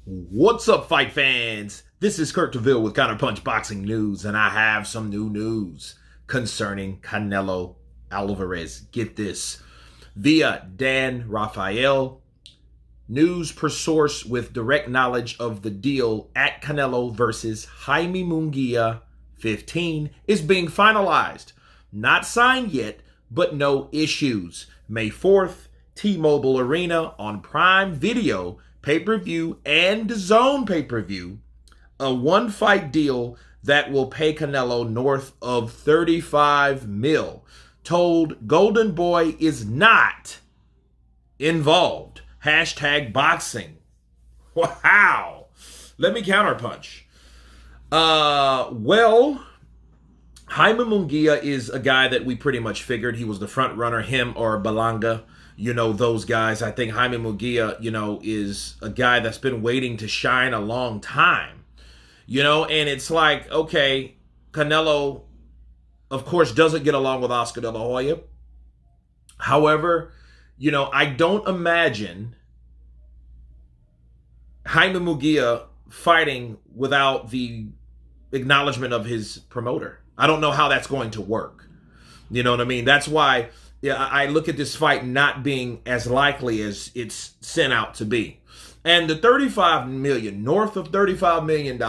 What's up, fight fans? This is Kurt DeVille with Counterpunched Boxing News, and I have some new news concerning Canelo Alverez. Get this. Via Dan Rafael, news per source with direct knowledge of the deal at Canelo versus Jaime Munguia 15 is being finalized. Not signed yet, but no issues. May 4th, T-Mobile Arena on Prime Video, pay-per-view, and DAZN pay-per-view, a one-fight deal that will pay Canelo north of 35 mil. Told Golden Boy is not involved. Hashtag boxing. Wow. Let me counterpunch. Well, Jaime Munguia is a guy that we pretty much figured he was the front runner, him or Balanga. You know, those guys. I think Jaime Munguia, is a guy that's been waiting to shine a long time. And it's like, okay, Canelo, of course, doesn't get along with Oscar De La Hoya. However, I don't imagine Jaime Munguia fighting without the acknowledgement of his promoter. I don't know how that's going to work. You know what I mean? That's why I look at this fight not being as likely as it's sent out to be. And the 35 million, north of $35 million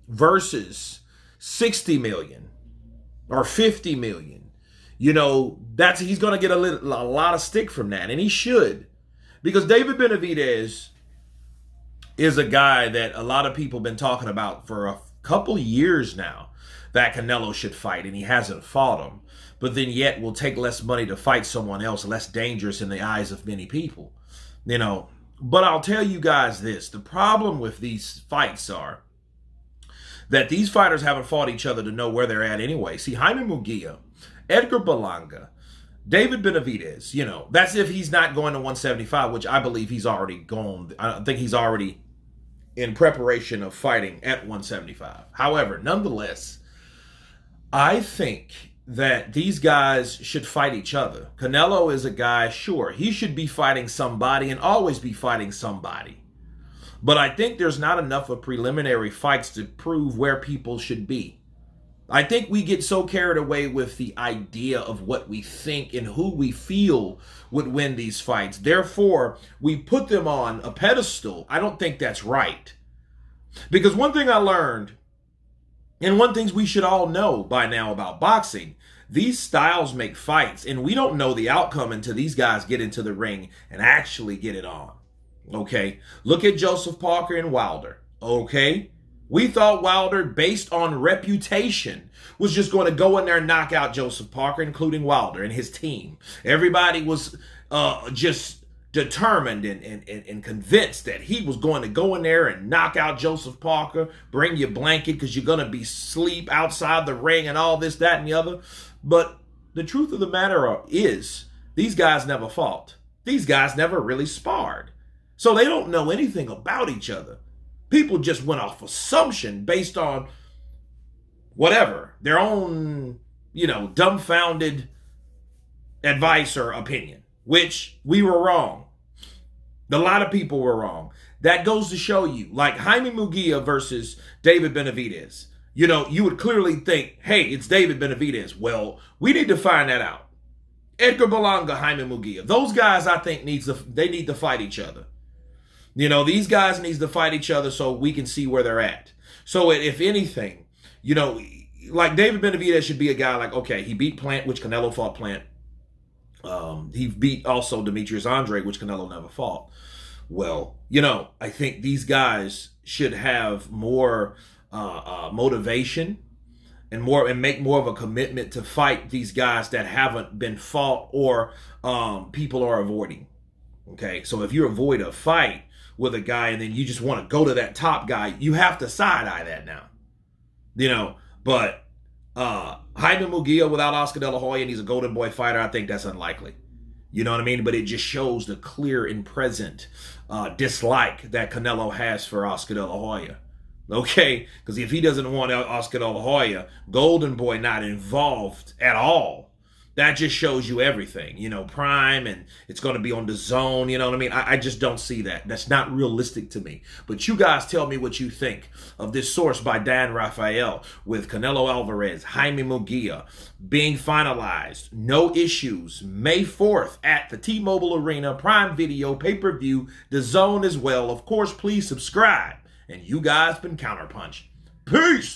versus 60 million or 50 million, he's going to get a lot of stick from that. And he should, because David Benavidez is a guy that a lot of people have been talking about for a couple years now that Canelo should fight, and he hasn't fought him. But then yet will take less money to fight someone else, less dangerous in the eyes of many people. But I'll tell you guys this. The problem with these fights are that these fighters haven't fought each other to know where they're at anyway. See, Jaime Munguia, Edgar Berlanga, David Benavidez, that's if he's not going to 175, which I believe he's already gone. I think he's already in preparation of fighting at 175. However, nonetheless, I think that these guys should fight each other. Canelo is a guy, sure, he should be fighting somebody and always be fighting somebody. But I think there's not enough of preliminary fights to prove where people should be. I think we get so carried away with the idea of what we think and who we feel would win these fights. Therefore, we put them on a pedestal. I don't think that's right. Because one thing I learned, and one thing we should all know by now about boxing, these styles make fights, and we don't know the outcome until these guys get into the ring and actually get it on. Okay? Look at Joseph Parker and Wilder. Okay? We thought Wilder, based on reputation, was just going to go in there and knock out Joseph Parker, including Wilder and his team. Everybody was just determined and convinced that he was going to go in there and knock out Joseph Parker, bring your blanket because you're going to be asleep outside the ring and all this, that, and the other. But the truth of the matter is, these guys never fought. These guys never really sparred. So they don't know anything about each other. People just went off assumption based on whatever, their own, dumbfounded advice or opinion, which we were wrong. A lot of people were wrong. That goes to show you, like Jaime Munguia versus David Benavidez. You would clearly think, hey, it's David Benavidez. Well, we need to find that out. Edgar Berlanga, Jaime Munguia. Those guys, I think, need to fight each other. These guys need to fight each other so we can see where they're at. So if anything, like David Benavidez should be a guy like, okay, he beat Plant, which Canelo fought Plant. He beat also Demetrius Andrade, which Canelo never fought. Well, I think these guys should have more motivation and make more of a commitment to fight these guys that haven't been fought or people are avoiding. Okay, so if you avoid a fight with a guy and then you just want to go to that top guy, you have to side-eye that now. But Jaime Munguia without Oscar De La Hoya, and he's a Golden Boy fighter, I think that's unlikely. You know what I mean? But it just shows the clear and present dislike that Canelo has for Oscar De La Hoya. Okay? Because if he doesn't want Oscar De La Hoya, Golden Boy not involved at all, That just shows you everything, you know, Prime, and it's going to be on the Zone, you know what I mean? I just don't see that. That's not realistic to me. But you guys tell me what you think of this source by Dan Rafael with Canelo Alverez, Jaime Munguia being finalized. No issues. May 4th at the T-Mobile Arena, Prime Video, pay-per-view, the Zone as well. Of course, please subscribe. And you guys been Counterpunched. Peace!